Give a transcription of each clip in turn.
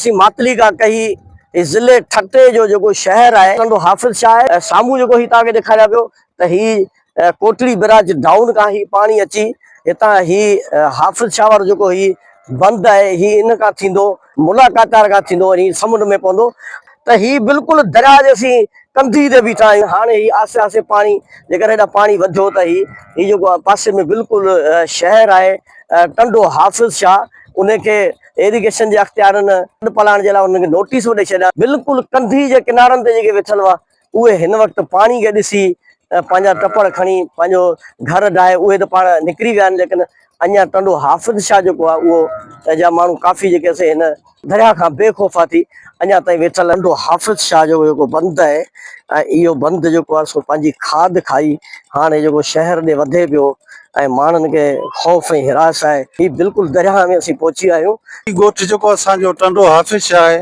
मातली का कही जिले ठट्टे जो शहर है टंडो हाफिज शाह है सामू जो ही ताके दिखाया पियो त ही कोटली बिराज डाउन का ही पानी अची इता ही हाफिज शाह वारो जो ही बंद है ही इन का थींदो मुलाकातार का थींदो ही समुंड में पवंदो त ही बिल्कुल दरिया जैसी कंधी ते बीठा आहियूं। हाणे ही आसे आसे पानी जेकर हेॾा पानी वधियो त ही जो पासे में बिल्कुल शहर है टंडो हाफिज शाह उनके इरिगेशन के अख्तियारनि पलाण जे लाइ उनखे नोटिस ॾेई छॾिया। बिल्कुल कंधी जे किनारनि ते जेके वेठल हुआ उहे हिन वक़्तु पानी खे ॾिसी पंहिंजा टपड़ खणी पंहिंजो घर ढाहे उहे त पाण निकिरी विया आहिनि, लेकिन अञा टंडो हाफिज शाह जेको आहे उहो जा माण्हू काफ़ी जेके असां हिन दरिया खां बेखौफ़ा थी अञा ताईं वेठल। टंडो हाफिज शाह जो जेको बंदि आहे इहो बंदि जेको आहे सो पंहिंजी खाद खाई हाणे जेको शहर ॾे वधे पियो ऐं माण्हुनि खे ख़ौफ़ ऐं हिरास आहे। ही बिल्कुल दरिया में असीं पहुची आहियूं। ॻोठ जेको असांजो टंडो हाफिज शाह आहे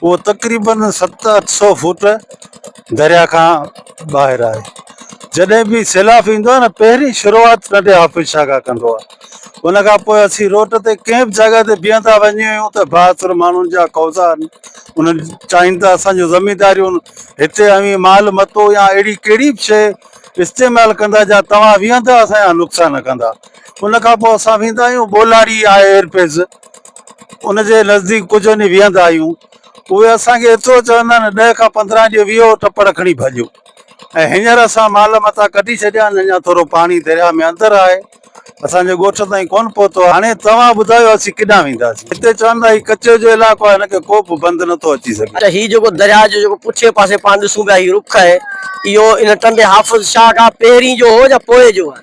उहो तक़रीबन 700-800 फुट दरिया खां ॿाहिरि आहे। जॾहिं बि सैलाब ईंदो आहे न पहिरीं शुरूआत टंडे हाफिज शाह खां कंदो आहे। उन खां पोइ असीं रोड ते कंहिं बि जॻह ते बीहंदा वञी आहियूं त बहादुर माण्हुनि जा कौज़ा आहिनि, उन्हनि चाहिनि था असांजो ज़मीदारियूं हिते अवी माल मतो या अहिड़ी कहिड़ी बि शइ इस्तेमालु कंदा जा तव्हां बीहंदा असांजा नुक़सान कंदा। उन खां पोइ असां वेंदा आहियूं बोलाड़ी आहे एयरपेस उनजे नज़दीक कुझु वञी बीहंदा आहियूं। उहे असांखे एतिरो चवंदा आहिनि 10 खां 15 ॾींहं विहो टपड़ खणी भॼो। ऐं हींअर असां माल मथा कढी छॾिया आहिनि, अञा थोरो पाणी दरिया में अंदरि आहे, असांजे ॻोठ ताईं कोन पहुतो। हाणे तव्हां ॿुधायो असीं केॾां वेंदासीं? हिते चवंदा ही कचे जो इलाइक़ो आहे, हिनखे को बि बंदि नथो अची सघे। ही जेको दरिया जो जेको पुठे पासे पाण ॾिसूं पिया ही रुख आहे इहो इन टंडे हाफिज शाह खां पहिरीं जो हो या पोइ जो आहे?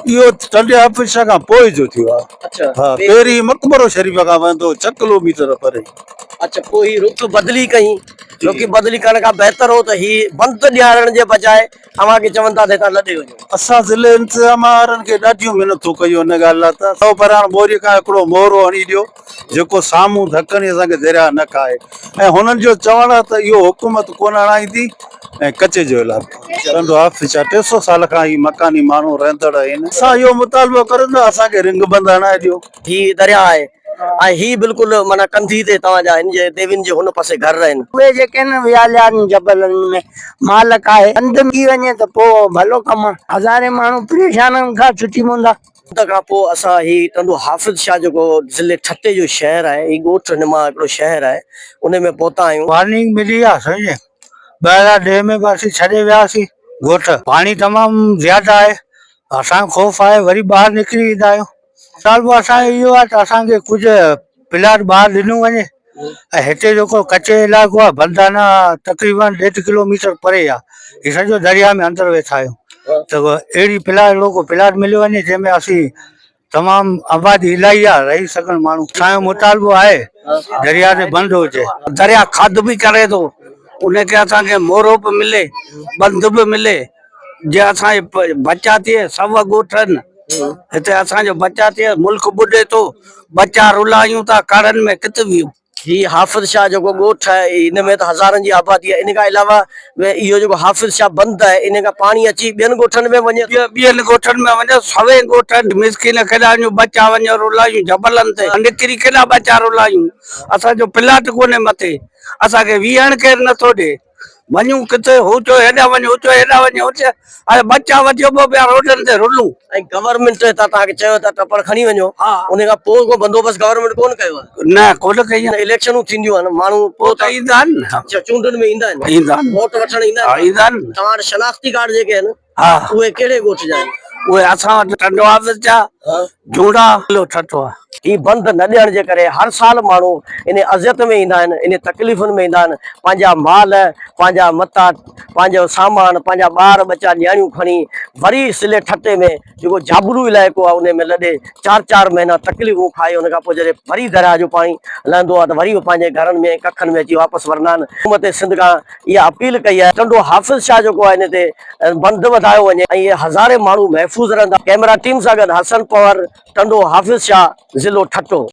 इहो टंडे हाफिज शाह खां पोइ जो थियो आहे। अच्छा, हा, पहिरीं मकबरो शरीफ खां वेंदो 6 किलोमीटर परे। अच्छा, पोइ ही रुख बदली कई जोकि बदली करण का बेहतर हो तो ही बंद ॾियारण जे बजाय अवांखे चवनि था त लॾे वञो। असां ज़िले इंतज़ाम वारनि खे ॾाढियूं महिनतूं कयूं हिन ॻाल्हि लाइ त 100 पराण बोरी खां हिकिड़ो मोहरो हणी ॾियो जेको साम्हूं धकनि असांखे दरिया न खाए। ऐं हुननि जो चवण आहे त इहो हुकूमत कोन हणाईंदी ऐं कचे जो इलाइक़ो टंडो हाफिज शाह 300 साल खां ही मकानी माण्हू रहंदड़ आहिनि। असां इहो मुतालबो करूं था असांखे रिंग बंद हणाए ॾियो। ही दरिया आहे ऐं ही बिल्कुल माना कंधी ते तव्हांजा इन जे देविन जे हुन पासे घर आहिनि। उहे जेके न वियालिया जबलनि में मालक आहे बंदि थी वञे त पोइ भलो कमु आहे, हज़ारे माण्हू परेशान खां छुटी पवंदा। खां पोइ असां ही टंडो हाफिज शाह जेको ज़िले ठट्टे जो शहर आहे ही ॻोठ मां हिकिड़ो शहर आहे उन में पहुता आहियूं। वार्निंग मिली आहे समझे 2010 में बि असीं छॾे वियासीं ॻोठ, पाणी तमामु ज़्यादा आहे, असां ख़ौफ़ आहे वरी ॿाहिरि निकिरी ईंदा आहियूं। सालबो असांजो इहो आहे त असांखे कुझु प्लाट ॿाहिरि ॾिनो वञे ऐं हिते जेको कचे इलाइक़ो आहे बंदाना तक़रीबन 1.5 किलोमीटर परे आहे, ही सॼो दरिया में अंदरि वेठा आहियूं त अहिड़ी प्लाट मिलियो वञे जंहिंमें असीं तमामु आबादी इलाही आहे रही सघनि माण्हू। असांजो मुतालबो आहे दरिया ते बंदि हुजे। दरिया खाद भी करे थो उनखे असांखे मोरो बि मिले बंदि बि मिले जे असांजे बचा थिए सभ ॻोठनि हिते असांजो बचा थिए मुल्क ॿुॾे थो बचा रुलायूं था करनि में किथे वियूं। ही हाफिज शाह जेको ॻोठ आहे इन में त हज़ारनि जी आबादी आहे। इन खां अलावा इहो जेको हाफिज शाह बंदि आहे इन खां पाणी अची ॿियनि ॻोठनि में वञे, ॿियनि ॻोठनि में वञे सवे ॻोठनि मिसकिन केॾा वञूं बचा वञो रुलायूं जबलनि ते निकिरी केॾा बचा रुलायूं। असांजो प्लाट कोन्हे मथे, असांखे वीहण केरु नथो ॾे, वञूं किथे हू चओ हेॾा वञो चओ हेॾा वञो हाणे बचा वधियो पियो पिया रोडनि ते रुलूं। ऐं गवर्नमेंट तव्हांखे चयो था टपड़ खणी वञो, उन खां पोइ को बंदोबस्त गवर्नमेंट कोन कयो आहे? न कोन कई आहे। इलेक्शनूं थींदियूं आहिनि माण्हू पोइ त ईंदा आहिनि, अच्छा चूंडनि में ईंदा आहिनि, ईंदा आहिनि वोट वठण ईंदा आहिनि। तव्हां वटि शनाख्ती कार्ड जेके आहिनि उहे कहिड़े ॻोठ जा आहिनि? उहे असां वटि टंडो हाफिज शाह जूड़ा ठठो आहे। ही बंदि न ॾियण जे करे हर साल माण्हू इन अज़ियत में ईंदा आहिनि, इन तकलीफ़ुनि में ईंदा आहिनि, पंहिंजा माल पंहिंजा मता पंहिंजो सामान पंहिंजा ॿार बच्चा न्याणियूं खणी वरी सिले ठट्टे में जेको जाबरू इलाइक़ो आहे उन में लॾे 4-4 महीना तकलीफ़ूं खाए उन खां पोइ जॾहिं वरी दरिया जो पाणी लहंदो आहे त वरी उहे पंहिंजे घरनि में कखनि में अची वापसि वरंदा आहिनि। हुकूमत सिंध खां इहा अपील कई आहे टंडो हाफिज शाह जेको आहे इन ते बंदि वधायो वञे ऐं इहे हज़ारे माण्हू महफ़ूज़ रहंदा। कैमरा टीम सां गॾु हसन पवार, टंडो हाफिज शाह, ज़िलो ठट्टो।